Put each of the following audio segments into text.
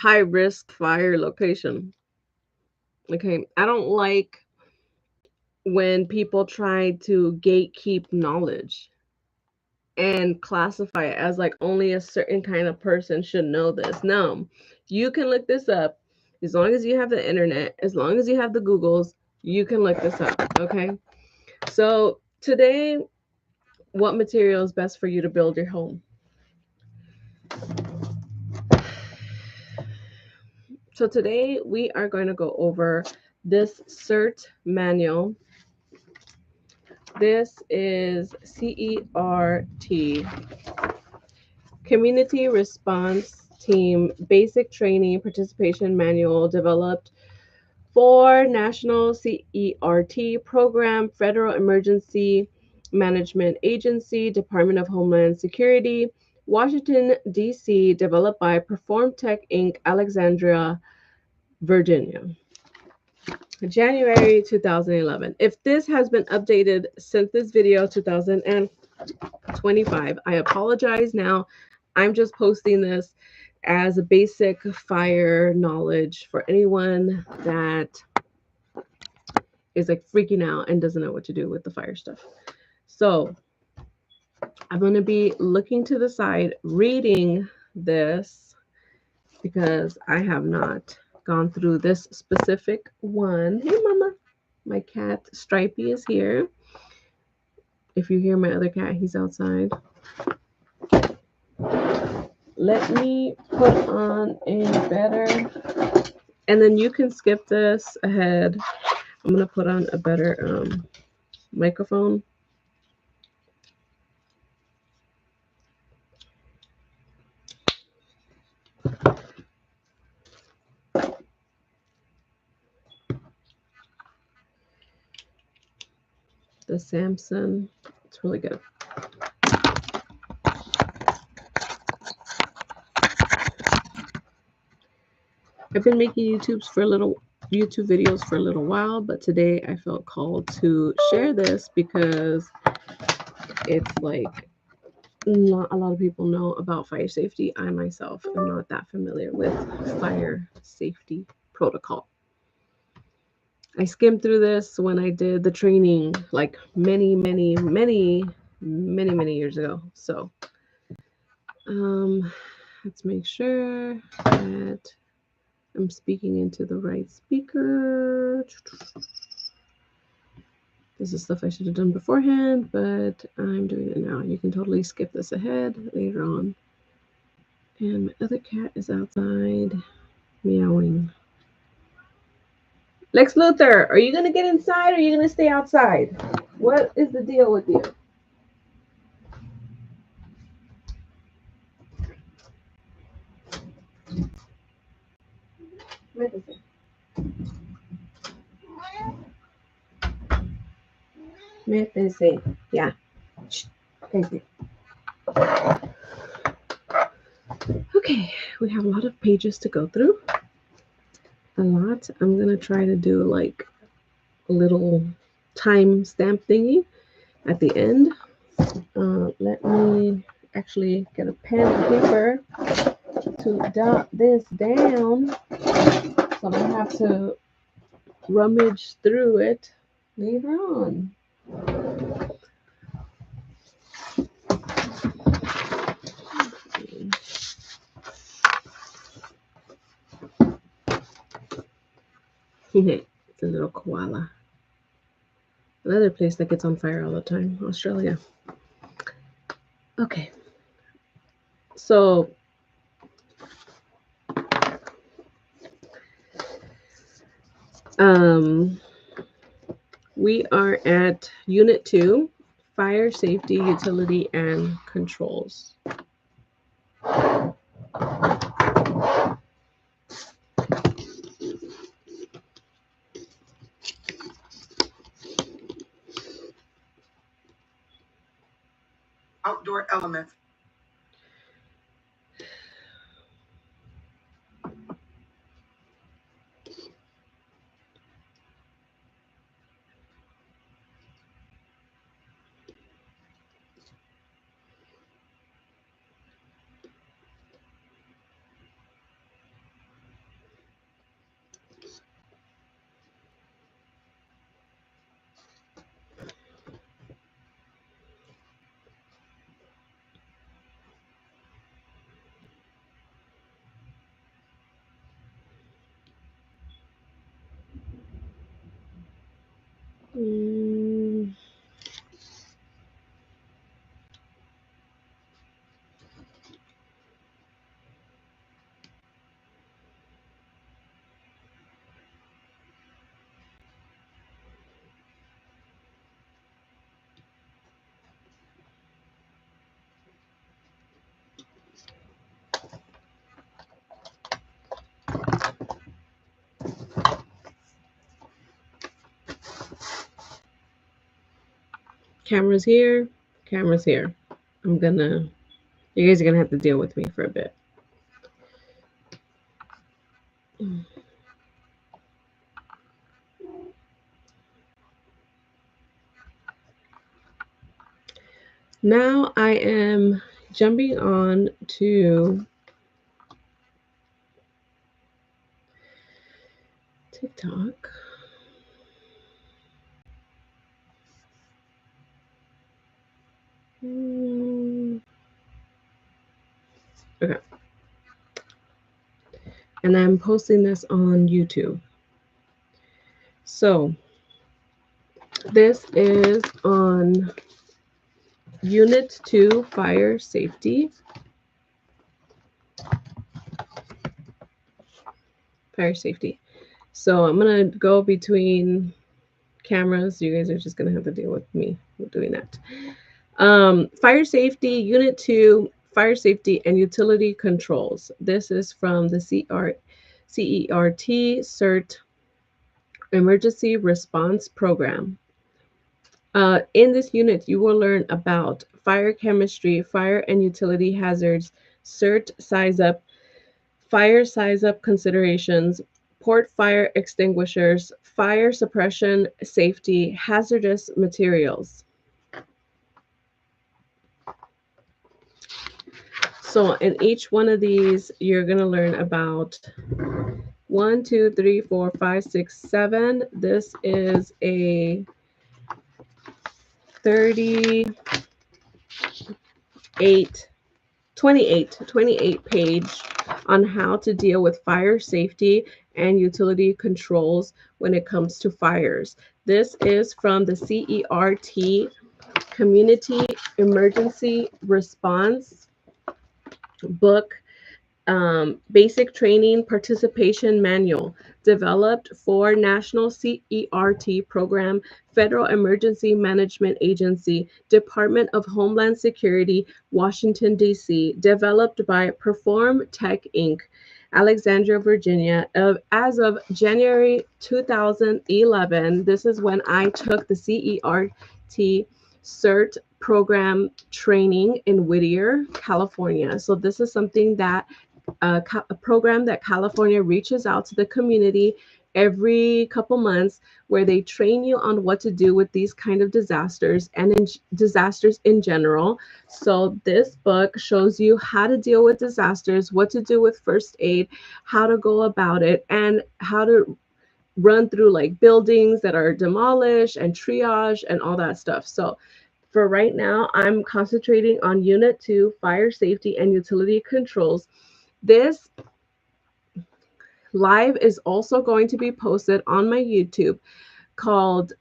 high risk fire location. Okay, I don't like when people try to gatekeep knowledge and classify it as like only a certain kind of person should know this. No, you can look this up as long as you have the internet, as long as you have the Googles, you can look this up. Okay, so today, what material is best for you to build your home? So today we are going to go over this CERT manual. This is CERT, Community Response Team Basic Training Participation Manual, developed for National CERT Program, Federal Emergency Management Agency, Department of Homeland Security, Washington, D.C., developed by PerformTech Inc., Alexandria, Virginia. January 2011. If this has been updated since this video, 2025, I apologize now. I'm just posting this as a basic fire knowledge for anyone that is like freaking out and doesn't know what to do with the fire stuff. So I'm going to be looking to the side, reading this because I have not gone through this specific one. Hey, mama. My cat Stripey is here. If you hear my other cat, he's outside. Let me put on a better, and then you can skip this ahead. I'm going to put on a better microphone. The Samsung, it's really good. I've been making YouTube videos for a little while, but today I felt called to share this because it's like not a lot of people know about fire safety. I myself am not that familiar with fire safety protocol. I skimmed through this when I did the training like many years ago. So let's make sure that I'm speaking into the right speaker. This is stuff I should have done beforehand, but I'm doing it now. You can totally skip this ahead later on. And my other cat is outside meowing. Lex Luthor, are you going to get inside or are you going to stay outside? What is the deal with you? Métese. Yeah. Thank you. Okay, we have a lot of pages to go through. A lot. I'm going to try to do like a little time stamp thingy at the end. Let me actually get a pen and paper to jot this down. So I'm going to have to rummage through it later on. It's a little koala. Another place that gets on fire all the time, Australia. Okay. So we are at Unit 2, Fire Safety, Utility, and Controls. Outdoor elements. Mm. Cameras here, cameras here. You guys are gonna have to deal with me for a bit. Now I am jumping on to TikTok. Okay. And I'm posting this on YouTube. So this is on Unit 2 Fire Safety. Fire Safety. So I'm going to go between cameras. You guys are just going to have to deal with me doing that. Fire Safety, Unit 2, Fire Safety and Utility Controls. This is from the CERT CERT Emergency Response Program. In this unit, you will learn about fire chemistry, fire and utility hazards, CERT size up, fire size up considerations, port fire extinguishers, fire suppression, safety, hazardous materials. So in each one of these, you're going to learn about 1, 2, 3, 4, 5, 6, 7. This is a 28 page on how to deal with fire safety and utility controls when it comes to fires. This is from the CERT Community Emergency Response book, Basic Training Participation Manual, developed for National CERT Program, Federal Emergency Management Agency, Department of Homeland Security, Washington, D.C., developed by PerformTech Inc., Alexandria, Virginia, as of January 2011. This is when I took the CERT program training in Whittier, California. So this is something that a program that California reaches out to the community every couple months, where they train you on what to do with these kind of disasters and disasters in general. So this book shows you how to deal with disasters, what to do with first aid, how to go about it, and how to run through like buildings that are demolished and triage and all that stuff. So for right now, I'm concentrating on Unit 2, Fire Safety and Utility Controls. This live is also going to be posted on my YouTube, called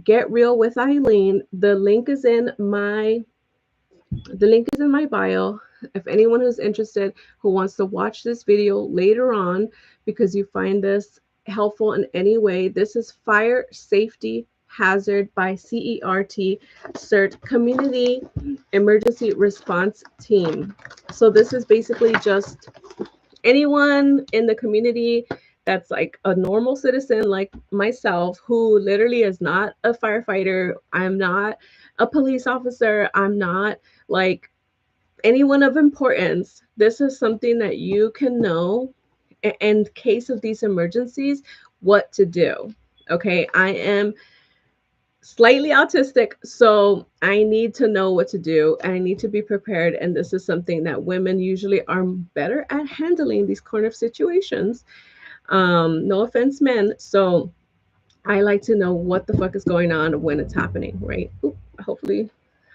Get Real with Eileen. The link is in my bio. If anyone who's interested, who wants to watch this video later on because you find this helpful in any way, this is Fire Safety Hazard by CERT Community Emergency Response Team. So this is basically just anyone in the community that's like a normal citizen like myself, who literally is not a firefighter. I'm not a police officer. I'm not like anyone of importance. This is something that you can know in case of these emergencies, what to do. Okay, I am slightly autistic, so I need to know what to do and I need to be prepared. And this is something that women usually are better at handling, these kind of situations. No offense, men. So I like to know what the fuck is going on when it's happening, right? Oop, hopefully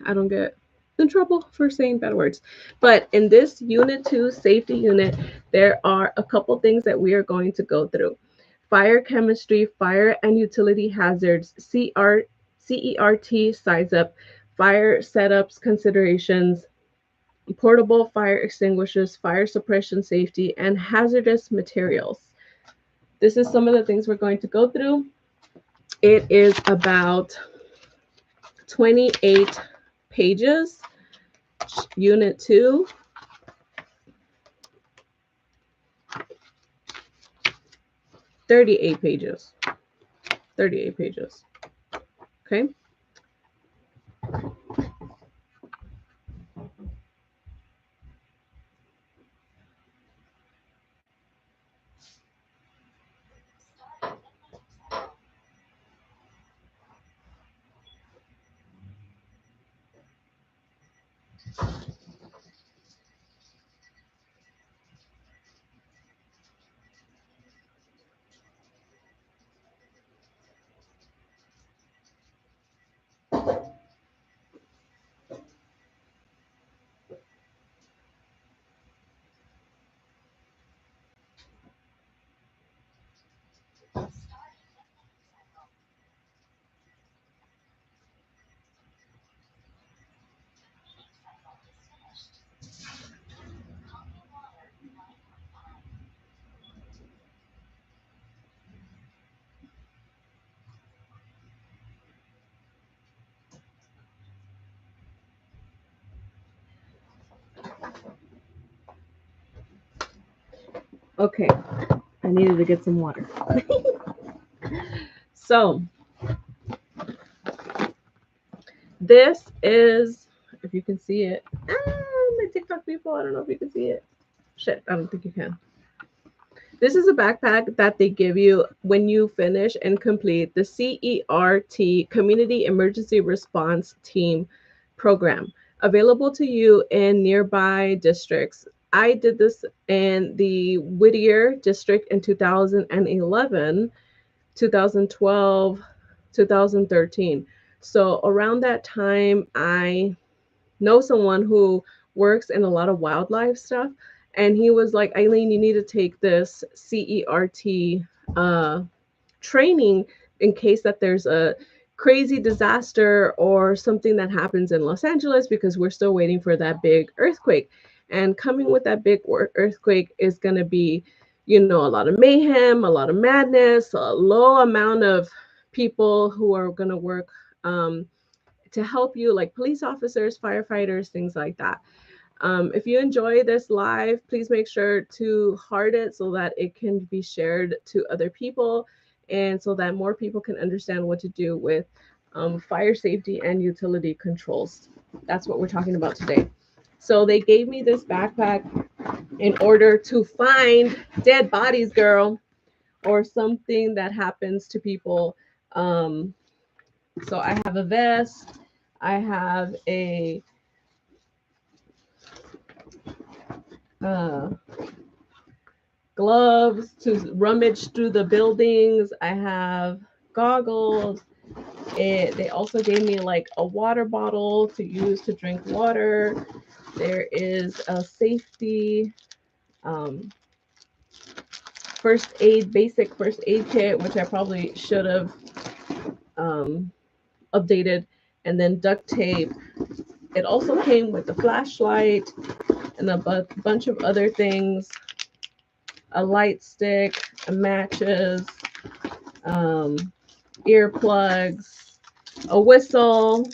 I don't get in trouble for saying bad words. But in this Unit 2 safety unit, there are a couple things that we are going to go through. fire chemistry, fire and utility hazards, CERT size up, fire setups considerations, portable fire extinguishers, fire suppression safety, and hazardous materials. This is some of the things we're going to go through. It is about 28 pages, Unit 2. Thirty-eight pages. 38 pages. Okay. Okay. I needed to get some water. So this is, if you can see it, my TikTok people, I don't know if you can see it. Shit, I don't think you can. This is a backpack that they give you when you finish and complete the CERT Community Emergency Response Team program, available to you in nearby districts. I did this in the Whittier district in 2011, 2012, 2013. So around that time, I know someone who works in a lot of wildlife stuff. And he was like, Eileen, you need to take this CERT training in case that there's a crazy disaster or something that happens in Los Angeles, because we're still waiting for that big earthquake. And coming with that big earthquake is going to be, you know, a lot of mayhem, a lot of madness, a low amount of people who are going to work to help you, like police officers, firefighters, things like that. If you enjoy this live, please make sure to heart it so that it can be shared to other people and so that more people can understand what to do with fire safety and utility controls. That's what we're talking about today. So they gave me this backpack in order to find dead bodies, girl, or something that happens to people. So I have a vest. I have a gloves to rummage through the buildings. I have goggles. They also gave me like a water bottle to use to drink water. There is a safety basic first aid kit, which I probably should have updated, and then duct tape. It also came with a flashlight and a bunch of other things, a light stick, matches, earplugs, a whistle,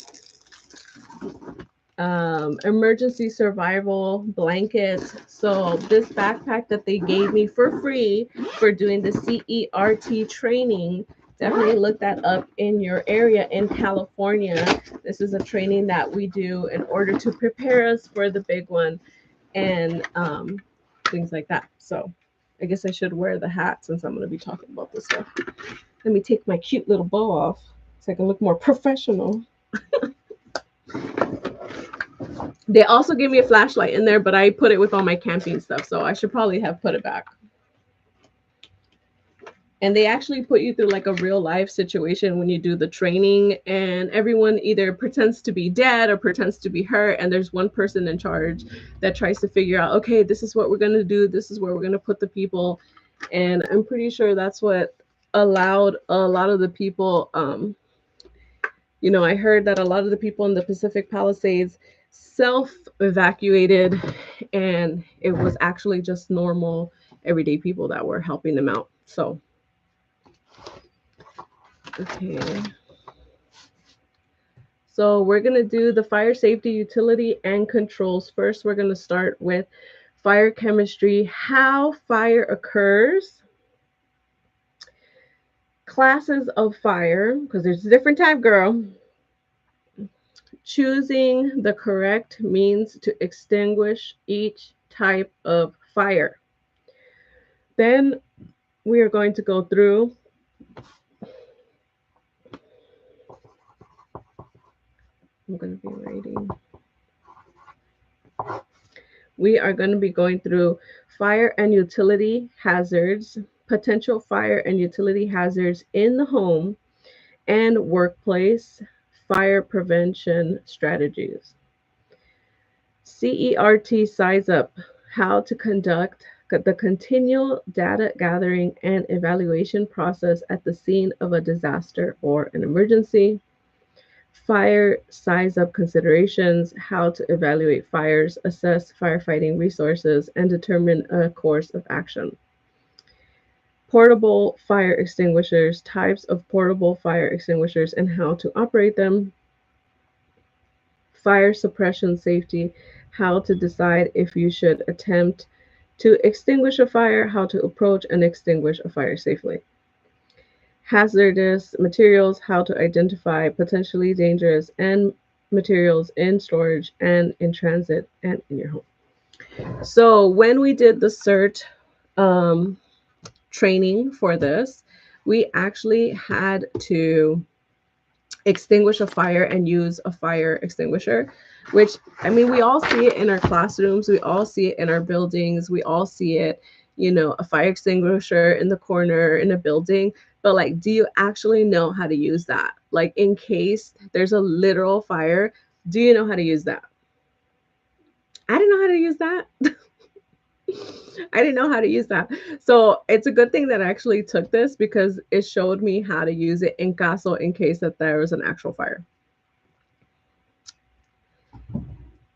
emergency survival blanket. So this backpack that they gave me for free for doing the CERT training, definitely look that up in your area in California. This is a training that we do in order to prepare us for the big one and things like that. So I guess I should wear the hat since I'm going to be talking about this stuff. Let me take my cute little bow off so I can look more professional. They also gave me a flashlight in there, but I put it with all my camping stuff, so I should probably have put it back. And they actually put you through like a real life situation when you do the training, and everyone either pretends to be dead or pretends to be hurt, and there's one person in charge that tries to figure out, okay, this is what we're going to do, this is where we're going to put the people. And I'm pretty sure that's what allowed a lot of the people, I heard that a lot of the people in the Pacific Palisades self evacuated, and it was actually just normal, everyday people that were helping them out. So, okay. So, we're going to do the fire safety, utility, and controls. First, we're going to start with fire chemistry, how fire occurs, classes of fire, because there's a different type, girl. Choosing the correct means to extinguish each type of fire. Then we are going to go through I'm going to be writing. We are going to be going through fire and utility hazards, potential fire and utility hazards in the home and workplace, fire prevention strategies. CERT Size Up, how to conduct the continual data gathering and evaluation process at the scene of a disaster or an emergency. Fire Size Up considerations, how to evaluate fires, assess firefighting resources, and determine a course of action. Portable fire extinguishers, types of portable fire extinguishers and how to operate them. Fire suppression safety, how to decide if you should attempt to extinguish a fire, how to approach and extinguish a fire safely. Hazardous materials, how to identify potentially dangerous and materials in storage and in transit and in your home. So when we did the CERT training for this, we actually had to extinguish a fire and use a fire extinguisher, which, I mean, we all see it in our classrooms, we all see it in our buildings, we all see it, a fire extinguisher in the corner in a building. But like, do you actually know how to use that? Like, in case there's a literal fire, do you know how to use that? I didn't know how to use that. I didn't know how to use that. So it's a good thing that I actually took this, because it showed me how to use it in case that there was an actual fire.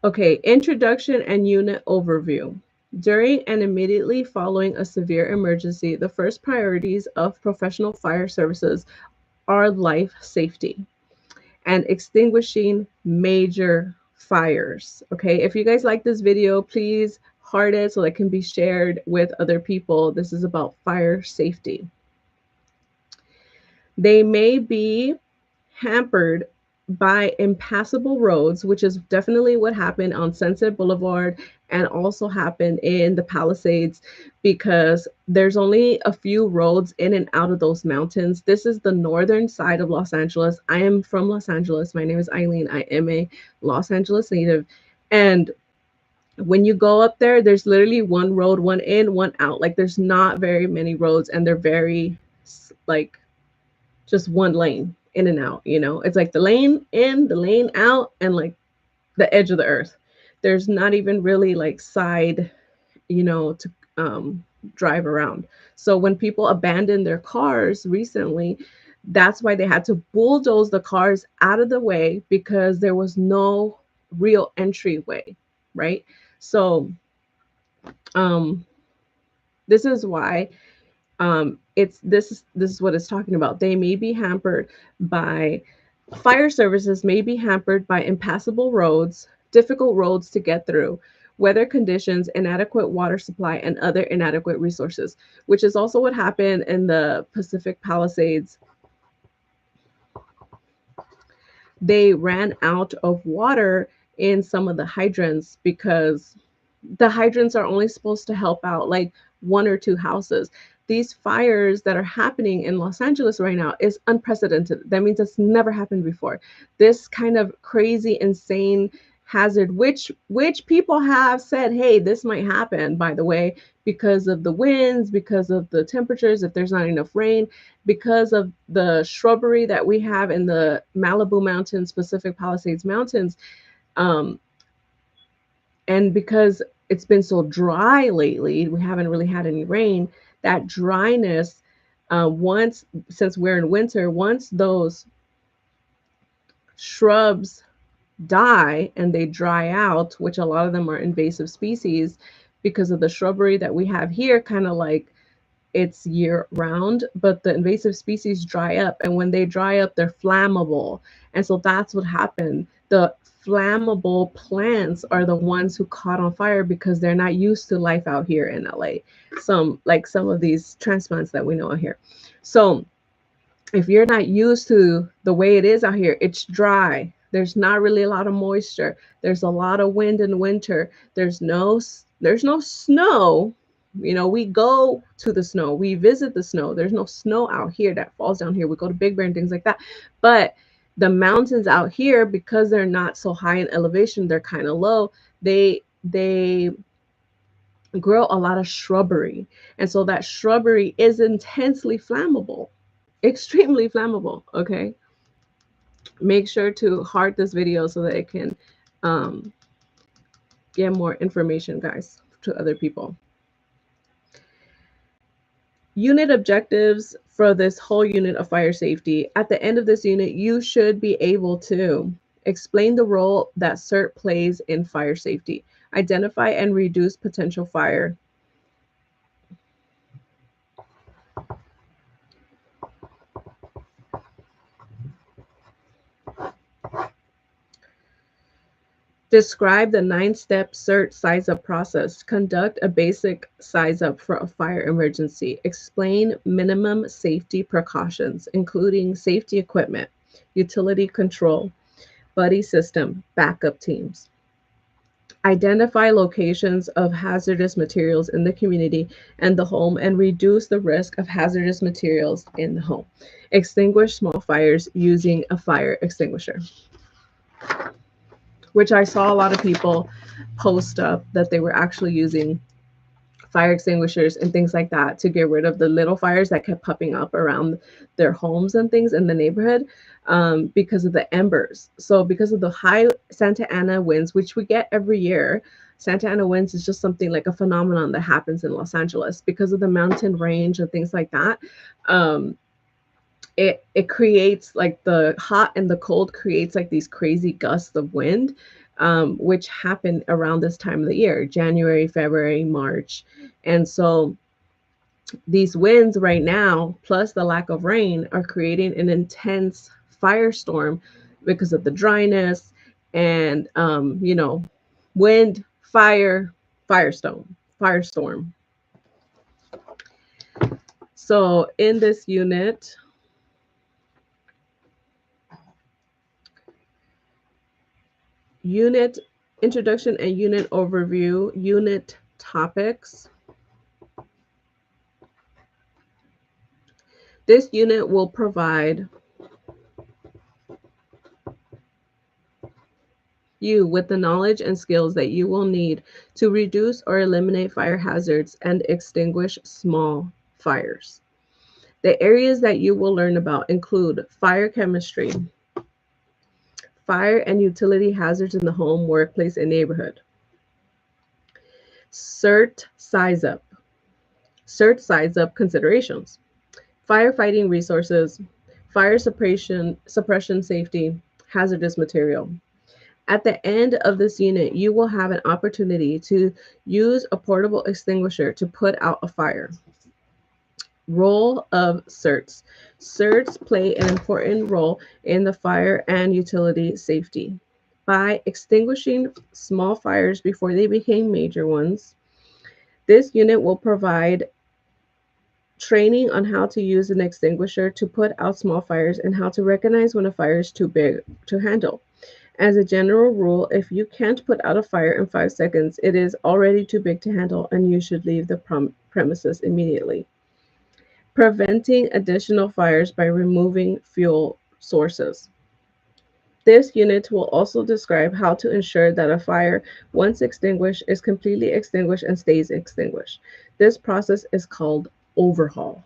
Okay, introduction and unit overview. During and immediately following a severe emergency, the first priorities of professional fire services are life safety and extinguishing major fires. Okay, if you guys like this video, please heart it so that it can be shared with other people. This is about fire safety. They may be hampered by impassable roads, which is definitely what happened on Sunset Boulevard and also happened in the Palisades, because there's only a few roads in and out of those mountains. This is the northern side of Los Angeles. I am from Los Angeles. My name is Eileen. I am a Los Angeles native. And when you go up there, there's literally one road, one in, one out. Like, there's not very many roads, and they're very like just one lane in and out. It's like the lane in, the lane out, and like the edge of the earth. There's not even really like side, to drive around. So when people abandoned their cars recently, that's why they had to bulldoze the cars out of the way, because there was no real entryway, right? So this is why it's this is what it's talking about. They may be hampered by fire services, may be hampered by impassable roads, difficult roads to get through, weather conditions, inadequate water supply, and other inadequate resources, which is also what happened in the Pacific Palisades. They ran out of water in some of the hydrants, because the hydrants are only supposed to help out like one or two houses. These fires that are happening in Los Angeles right now is unprecedented. That means it's never happened before. This kind of crazy, insane hazard, which people have said, hey, this might happen, by the way, because of the winds, because of the temperatures, if there's not enough rain, because of the shrubbery that we have in the Malibu Mountains, Pacific Palisades Mountains, and because it's been so dry lately, we haven't really had any rain. That dryness Once, since we're in winter, once those shrubs die and they dry out, which a lot of them are invasive species because of the shrubbery that we have here, kind of like it's year round, but the invasive species dry up. And when they dry up, they're flammable. And so that's what happened. The flammable plants are the ones who caught on fire because they're not used to life out here in LA. Some of these transplants that we know out here. So if you're not used to the way it is out here, it's dry. There's not really a lot of moisture. There's a lot of wind in winter. There's no snow. You know, we go to the snow. We visit the snow. There's no snow out here that falls down here. We go to Big Bear and things like that. But the mountains out here, because they're not so high in elevation, they're kind of low. They grow a lot of shrubbery. And so that shrubbery is intensely flammable, extremely flammable. Okay, make sure to heart this video so that it can get more information, guys, to other people. Unit objectives for this whole unit of fire safety. At the end of this unit, you should be able to explain the role that CERT plays in fire safety, identify and reduce potential fire, describe the 9-step CERT size-up process. Conduct a basic size-up for a fire emergency. Explain minimum safety precautions, including safety equipment, utility control, buddy system, backup teams. Identify locations of hazardous materials in the community and the home and reduce the risk of hazardous materials in the home. Extinguish small fires using a fire extinguisher, which I saw a lot of people post up that they were actually using fire extinguishers and things like that to get rid of the little fires that kept popping up around their homes and things in the neighborhood because of the embers. So because of the high Santa Ana winds, which we get every year, Santa Ana winds is just something like a phenomenon that happens in Los Angeles because of the mountain range and things like that. It creates, like, the hot and the cold creates like these crazy gusts of wind, which happen around this time of the year, January, February, March. And so these winds right now, plus the lack of rain, are creating an intense firestorm because of the dryness and, wind, fire, firestorm. So in this unit, unit introduction and unit overview, unit topics. This unit will provide you with the knowledge and skills that you will need to reduce or eliminate fire hazards and extinguish small fires. The areas that you will learn about include fire chemistry, fire and utility hazards in the home, workplace, and neighborhood. CERT size-up. CERT size-up considerations. Firefighting resources, fire suppression safety, hazardous material. At the end of this unit, you will have an opportunity to use a portable extinguisher to put out a fire. Role of CERTs. CERTs play an important role in the fire and utility safety. By extinguishing small fires before they became major ones, this unit will provide training on how to use an extinguisher to put out small fires and how to recognize when a fire is too big to handle. As a general rule, if you can't put out a fire in 5 seconds, it is already too big to handle and you should leave the premises immediately. Preventing additional fires by removing fuel sources. This unit will also describe how to ensure that a fire, once extinguished, is completely extinguished and stays extinguished. This process is called overhaul.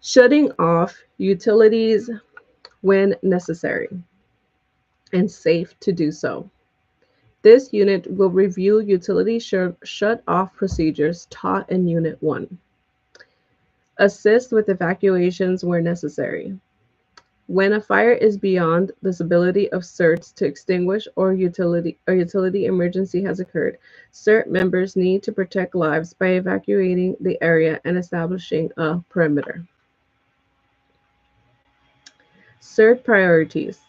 Shutting off utilities when necessary and safe to do so. This unit will review utility shut-off procedures taught in Unit 1. Assist with evacuations where necessary. When a fire is beyond this ability of CERTs to extinguish or utility emergency has occurred, CERT members need to protect lives by evacuating the area and establishing a perimeter. CERT priorities.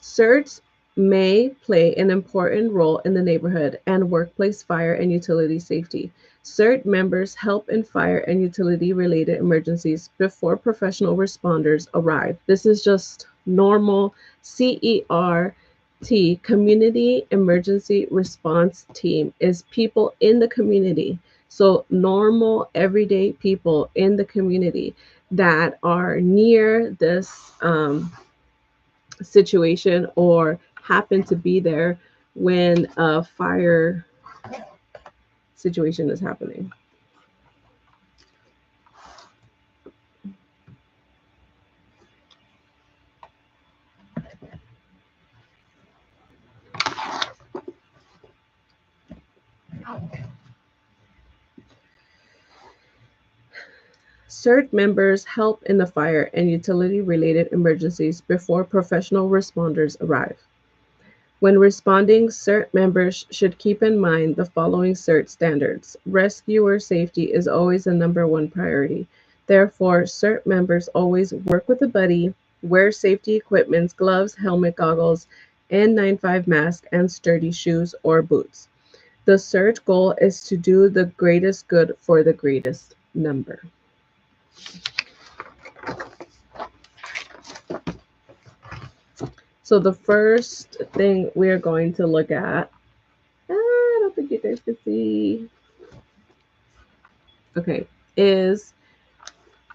CERTs may play an important role in the neighborhood and workplace fire and utility safety. CERT members help in fire and utility-related emergencies before professional responders arrive. This is just normal CERT, Community Emergency Response Team, is people in the community. So normal, everyday people in the community that are near this situation or happen to be there when a fire situation is happening. CERT members help in the fire and utility-related emergencies before professional responders arrive. When responding, CERT members should keep in mind the following CERT standards. Rescuer safety is always the #1 priority. Therefore, CERT members always work with a buddy, wear safety equipment, gloves, helmet, goggles, N95 mask, and sturdy shoes or boots. The CERT goal is to do the greatest good for the greatest number. So the first thing we're going to look at, I don't think you guys can see, okay, is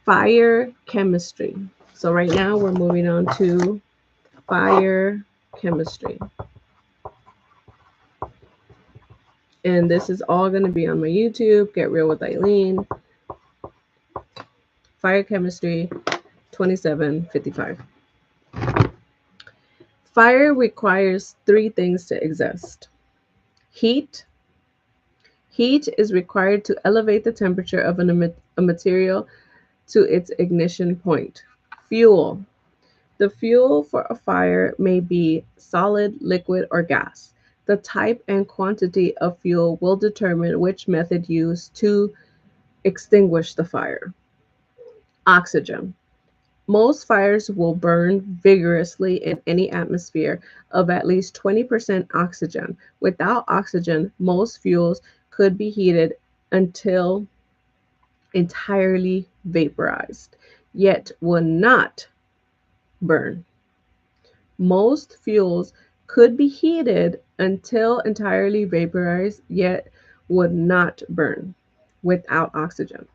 fire chemistry. So right now we're moving on to fire chemistry. And this is all going to be on my YouTube, Get Real with Eileen. Fire chemistry 2755. Fire requires 3 things to exist. Heat. Heat is required to elevate the temperature of a material to its ignition point. Fuel. The fuel for a fire may be solid, liquid, or gas. The type and quantity of fuel will determine which method used to extinguish the fire. Oxygen. Most fires will burn vigorously in any atmosphere of at least 20% oxygen. Without oxygen, most fuels could be heated until entirely vaporized, yet will not burn. Most fuels could be heated until entirely vaporized, yet would not burn without oxygen.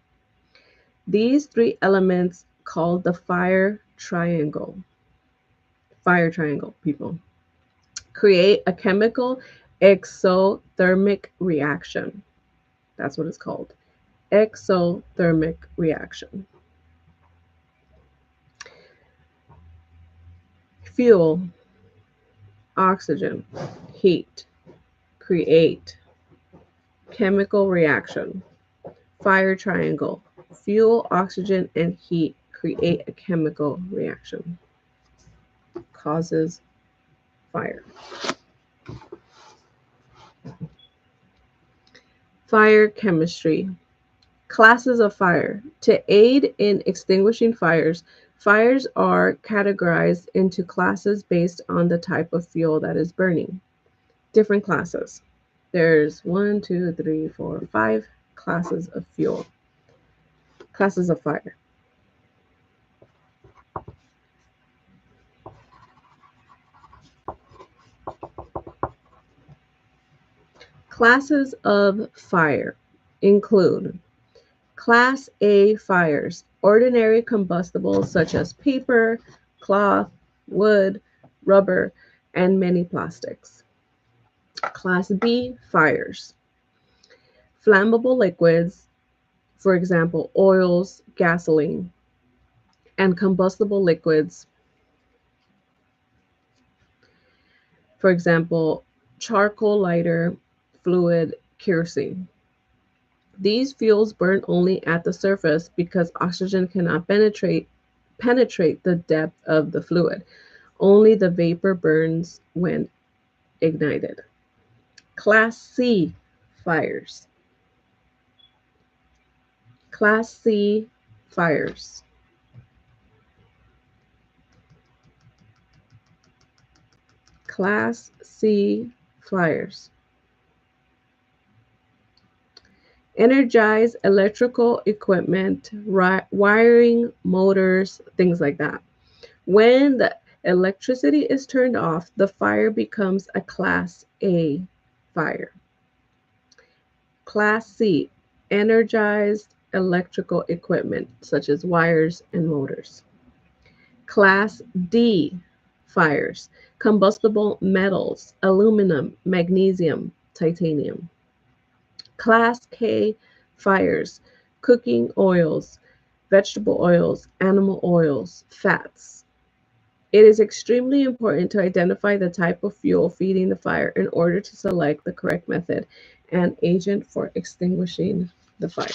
These 3 elements called the fire triangle, people, create a chemical exothermic reaction. That's what it's called, exothermic reaction. Fuel, oxygen, heat, create chemical reaction. Fire triangle, fuel, oxygen, and heat create a chemical reaction. Causes fire. Fire chemistry. Classes of fire. To aid in extinguishing fires, fires are categorized into classes based on the type of fuel that is burning. Different classes. There's 1, 2, 3, 4, 5 classes of fuel. Classes of fire. Classes of fire include Class A fires, ordinary combustibles such as paper, cloth, wood, rubber, and many plastics. Class B fires, flammable liquids, for example, oils, gasoline, and combustible liquids, for example, charcoal lighter, fluid, kerosene. These fuels burn only at the surface because oxygen cannot penetrate the depth of the fluid. Only the vapor burns when ignited. Class C fires. Class C fires. Class C fires. Energize electrical equipment, wiring, motors, things like that. When the electricity is turned off, the fire becomes a Class A fire. Class C, energized electrical equipment such as wires and motors. Class D fires, combustible metals, aluminum, magnesium, titanium. Class K fires, cooking oils, vegetable oils, animal oils, fats. It is extremely important to identify the type of fuel feeding the fire in order to select the correct method and agent for extinguishing the fire.